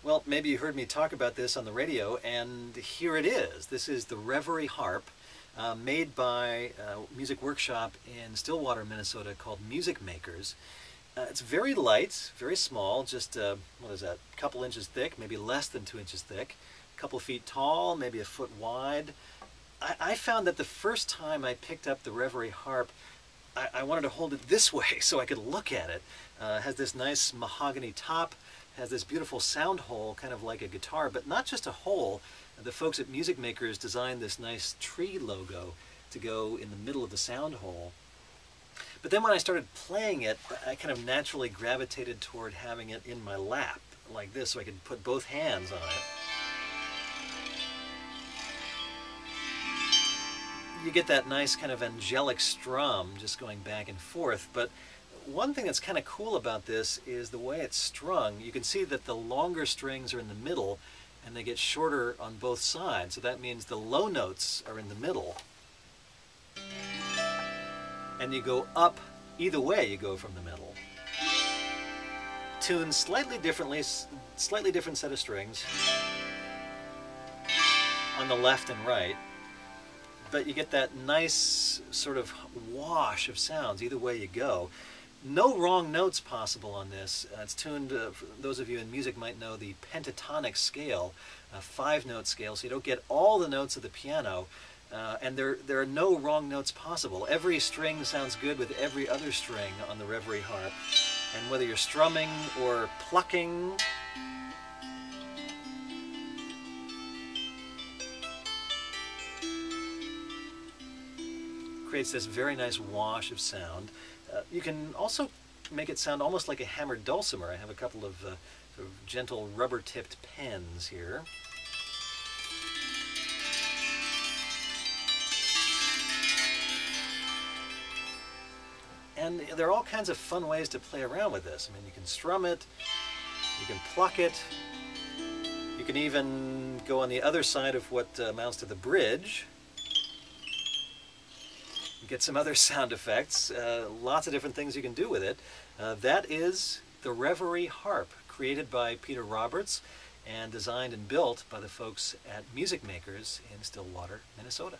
Well, maybe you heard me talk about this on the radio, and here it is. This is the Reverie harp, made by a music workshop in Stillwater, Minnesota called Music Makers. It's very light, very small, just, what is that, a couple inches thick, maybe less than 2 inches thick, a couple feet tall, maybe a foot wide. I found that the first time I picked up the Reverie harp, I wanted to hold it this way so I could look at it. It has this nice mahogany top, has this beautiful sound hole, kind of like a guitar, but not just a hole. The folks at Music Makers designed this nice tree logo to go in the middle of the sound hole. But then when I started playing it, I kind of naturally gravitated toward having it in my lap, like this, so I could put both hands on it. You get that nice kind of angelic strum just going back and forth, but one thing that's kind of cool about this is the way it's strung. You can see that the longer strings are in the middle and they get shorter on both sides, so that means the low notes are in the middle. And you go up, either way you go from the middle. Tuned slightly differently, slightly different set of strings on the left and right. But you get that nice sort of wash of sounds either way you go. No wrong notes possible on this. It's tuned, for those of you in music might know the pentatonic scale, a 5-note scale, so you don't get all the notes of the piano, and there are no wrong notes possible. Every string sounds good with every other string on the Reverie harp, and whether you're strumming or plucking, creates this very nice wash of sound. You can also make it sound almost like a hammered dulcimer. I have a couple of sort of gentle rubber-tipped pens here. And there are all kinds of fun ways to play around with this. I mean, you can strum it, you can pluck it, you can even go on the other side of what amounts to the bridge, get some other sound effects, lots of different things you can do with it. That is the Reverie harp, created by Peter Roberts and designed and built by the folks at Music Makers in Stillwater, Minnesota.